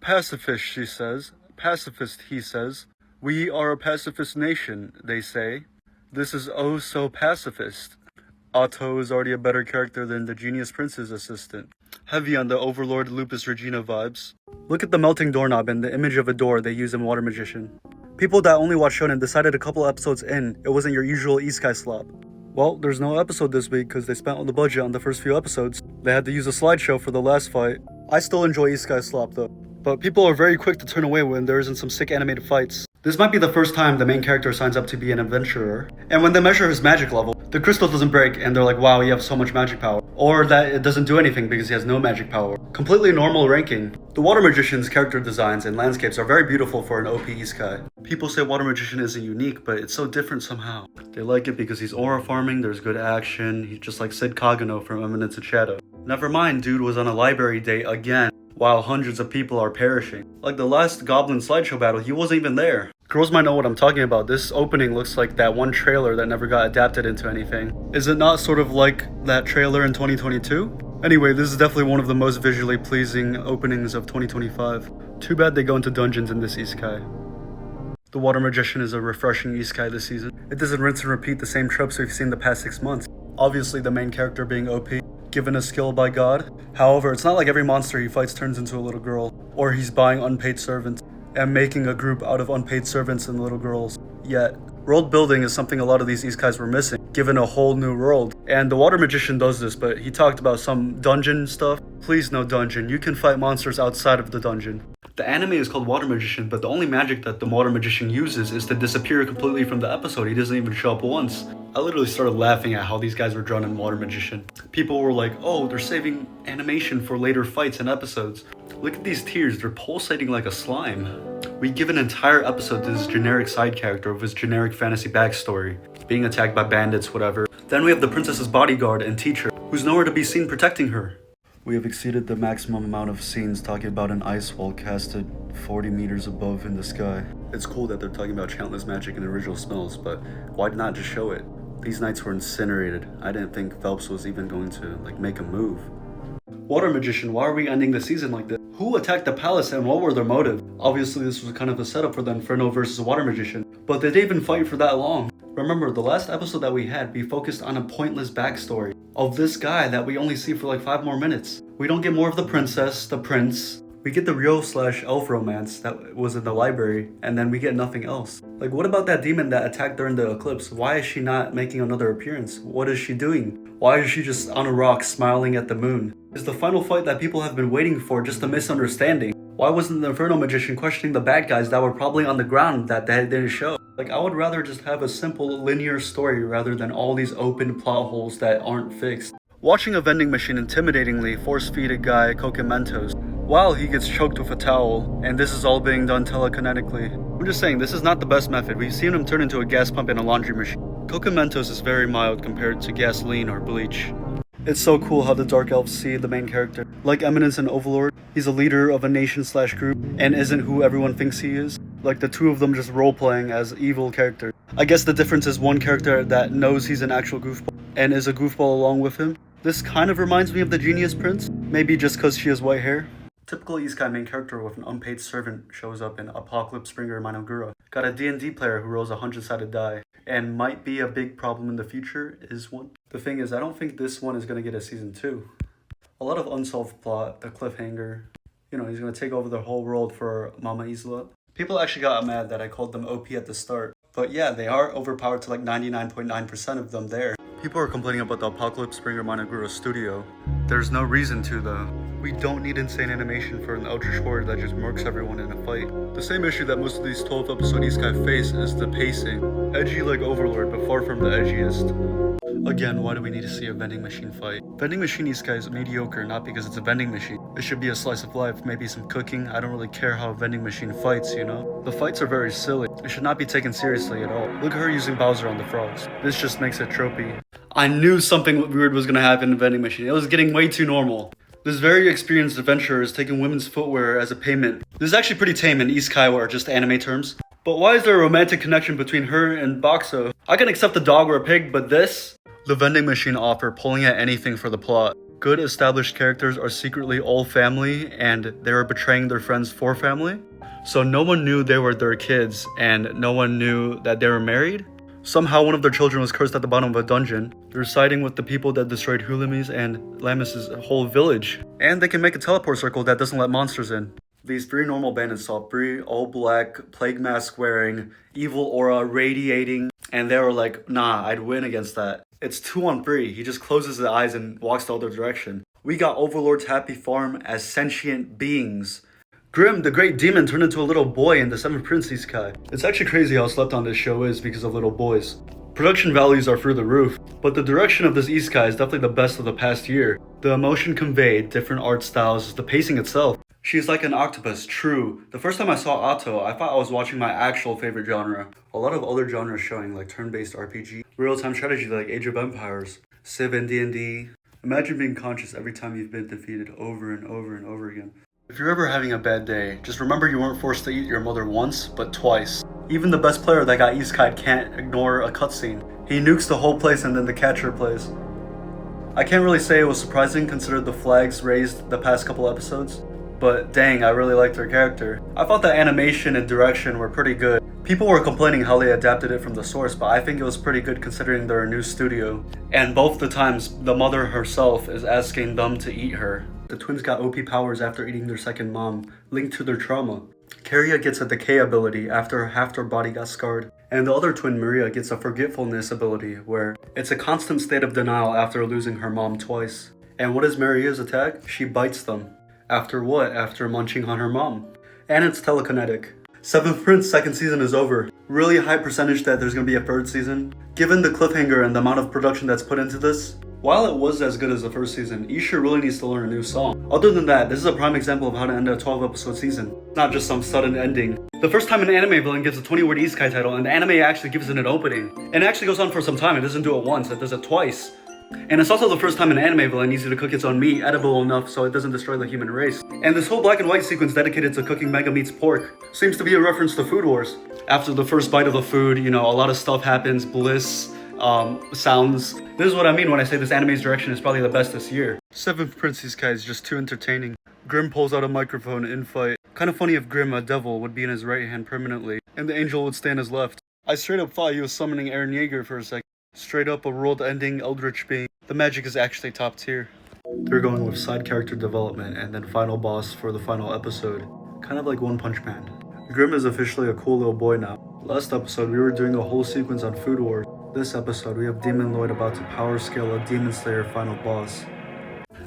Pacifist, she says. Pacifist, he says. We are a pacifist nation, they say. This is oh so pacifist. Otto is already a better character than the Genius Prince's assistant. Heavy on the Overlord Lupus Regina vibes. Look at the melting doorknob and the image of a door they use in Water Magician. People that only watch Shonen decided a couple episodes in it wasn't your usual Isekai slop. Well, there's no episode this week because they spent all the budget on the first few episodes. They had to use a slideshow for the last fight. I still enjoy Isekai slop though. But people are very quick to turn away when there isn't some sick animated fights. This might be the first time the main character signs up to be an adventurer. And when they measure his magic level, the crystal doesn't break and they're like, wow, you have so much magic power. Or that it doesn't do anything because he has no magic power. Completely normal ranking. The Water Magician's character designs and landscapes are very beautiful for an OP Isekai. People say Water Magician isn't unique, but it's so different somehow. They like it because he's aura farming, there's good action, he's just like Sid Kagano from Eminence of Shadow. Never mind, dude was on a library date again, while hundreds of people are perishing. Like the last Goblin slideshow battle, he wasn't even there. Girls might know what I'm talking about. This opening looks like that one trailer that never got adapted into anything. Is it not sort of like that trailer in 2022? Anyway, this is definitely one of the most visually pleasing openings of 2025. Too bad they go into dungeons in this Isekai. The Water Magician is a refreshing Isekai this season. It doesn't rinse and repeat the same tropes we've seen the past 6 months. Obviously the main character being OP, given a skill by God. However, it's not like every monster he fights turns into a little girl, or he's buying unpaid servants and making a group out of unpaid servants and little girls. Yet, world building is something a lot of these Isekais were missing, given a whole new world. And the Water Magician does this, but he talked about some dungeon stuff. Please no dungeon, you can fight monsters outside of the dungeon. The anime is called Water Magician, but the only magic that the Water Magician uses is to disappear completely from the episode. He doesn't even show up once. I literally started laughing at how these guys were drawn in Water Magician. People were like, oh, they're saving animation for later fights and episodes. Look at these tears, they're pulsating like a slime. We give an entire episode to this generic side character of his generic fantasy backstory, being attacked by bandits, whatever. Then we have the princess's bodyguard and teacher, who's nowhere to be seen protecting her. We have exceeded the maximum amount of scenes talking about an ice wall casted 40 meters above in the sky. It's cool that they're talking about chantless magic and original spells, but why not just show it? These knights were incinerated. I didn't think Phelps was even going to make a move. Water Magician, why are we ending the season like this? Who attacked the palace and what were their motive? Obviously this was kind of a setup for the Inferno versus Water Magician, but did they even fight for that long? Remember, the last episode that we had, we focused on a pointless backstory of this guy that we only see for like 5 more minutes. We don't get more of the princess, the prince. We get the Ryo/elf romance that was in the library, and then we get nothing else. Like, what about that demon that attacked during the eclipse? Why is she not making another appearance? What is she doing? Why is she just on a rock smiling at the moon? Is the final fight that people have been waiting for just a misunderstanding? Why wasn't the Inferno Magician questioning the bad guys that were probably on the ground that they didn't show? Like, I would rather just have a simple linear story rather than all these open plot holes that aren't fixed. Watching a vending machine intimidatingly force-feed a guy Coke Mentos while he gets choked with a towel, and this is all being done telekinetically. I'm just saying, this is not the best method. We've seen him turn into a gas pump in a laundry machine. Coke Mentos is very mild compared to gasoline or bleach. It's so cool how the Dark Elves see the main character. Like Eminence and Overlord, he's a leader of a nation/group and isn't who everyone thinks he is. Like the two of them just role-playing as evil characters. I guess the difference is one character that knows he's an actual goofball and is a goofball along with him. This kind of reminds me of the Genius Prince, maybe just cause she has white hair. Typical Isekai main character with an unpaid servant shows up in Apocalypse Springer Manogura. Got a D&D player who rolls a 100-sided die, and might be a big problem in the future, is one. The thing is, I don't think this one is going to get a season 2. A lot of unsolved plot, the cliffhanger, you know, he's going to take over the whole world for Mama Isla. People actually got mad that I called them OP at the start, but yeah, they are overpowered to like 99.9% of them there. People are complaining about the Apocalypse Springer Manogura studio. There's no reason to though. We don't need insane animation for an Ultra Short that just murks everyone in a fight. The same issue that most of these 12 episode Isekai face is the pacing. Edgy like Overlord, but far from the edgiest. Again, why do we need to see a vending machine fight? Vending machine Isekai is mediocre, not because it's a vending machine. It should be a slice of life, maybe some cooking. I don't really care how a vending machine fights, you know? The fights are very silly. It should not be taken seriously at all. Look at her using Bowser on the frogs. This just makes it tropey. I knew something weird was gonna happen in the vending machine. It was getting way too normal. This very experienced adventurer is taking women's footwear as a payment. This is actually pretty tame in Isekai or just anime terms. But why is there a romantic connection between her and Boxo? I can accept a dog or a pig, but this? The vending machine offer pulling at anything for the plot. good established characters are secretly all family and they were betraying their friends for family. So no one knew they were their kids and no one knew that they were married. Somehow one of their children was cursed at the bottom of a dungeon. They're siding with the people that destroyed Hulamis and Lamis' whole village. And they can make a teleport circle that doesn't let monsters in. These 3 normal bandits saw 3 all black, plague mask wearing, evil aura radiating, and they were like, nah, I'd win against that. It's 2 on 3. He just closes his eyes and walks the other direction. We got Overlord's Happy Farm as sentient beings. Grim, the great demon, turned into a little boy in the 7th Prince Isekai. It's actually crazy how slept on this show is because of little boys. Production values are through the roof, but the direction of this Isekai is definitely the best of the past year. The emotion conveyed, different art styles, the pacing itself. She's like an octopus, true. The first time I saw Atto, I thought I was watching my actual favorite genre. A lot of other genres showing like turn-based RPG, real-time strategy like Age of Empires, Civ and D&D. Imagine being conscious every time you've been defeated over and over and over again. If you're ever having a bad day, just remember you weren't forced to eat your mother once, but twice. Even the best player that got Isekai can't ignore a cutscene. He nukes the whole place and then the catcher plays. I can't really say it was surprising considering the flags raised the past couple episodes, but dang, I really liked her character. I thought the animation and direction were pretty good. People were complaining how they adapted it from the source, but I think it was pretty good considering they're a new studio. And both the times, the mother herself is asking them to eat her. The twins got OP powers after eating their second mom, linked to their trauma. Carria gets a decay ability after half their body got scarred. And the other twin, Maria, gets a forgetfulness ability, where it's a constant state of denial after losing her mom twice. And what is Maria's attack? She bites them. After what? After munching on her mom. And it's telekinetic. 7th Prince 2nd season is over. Really high percentage that there's gonna be a 3rd season. Given the cliffhanger and the amount of production that's put into this, while it was as good as the 1st season, Isha really needs to learn a new song. Other than that, this is a prime example of how to end a 12-episode season, not just some sudden ending. The first time an anime villain gets a 20-word Isekai title, and the anime actually gives it an opening. And it actually goes on for some time, it doesn't do it once, it does it twice. And it's also the first time an anime villain needs you to cook its own meat edible enough so it doesn't destroy the human race. And this whole black and white sequence dedicated to cooking Mega Meat's pork seems to be a reference to Food Wars. After the first bite of the food, a lot of stuff happens, bliss, sounds. This is what I mean when I say this anime's direction is probably the best this year. 7th Prince Isekai is just too entertaining. Grim pulls out a microphone in fight. Kind of funny if Grim, a devil, would be in his right hand permanently, and the angel would stay in his left. I straight up thought he was summoning Eren Yeager for a second. Straight up a world-ending eldritch being. The magic is actually top tier. They're going with side character development and then final boss for the final episode. Kind of like One Punch Man. Grim is officially a cool little boy now. Last episode we were doing a whole sequence on Food Wars. This episode we have Demon Lloyd about to power scale a Demon Slayer final boss.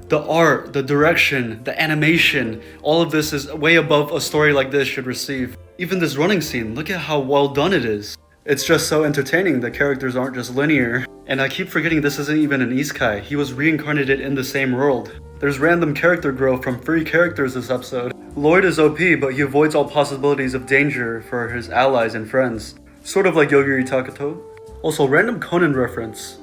The art, the direction, the animation, all of this is way above a story like this should receive. Even this running scene, look at how well done it is. It's just so entertaining, the characters aren't just linear. And I keep forgetting this isn't even an Isekai, he was reincarnated in the same world. There's random character growth from 3 characters this episode. Lloyd is OP, but he avoids all possibilities of danger for his allies and friends. Sort of like Yogiri Takato. Also, random Conan reference.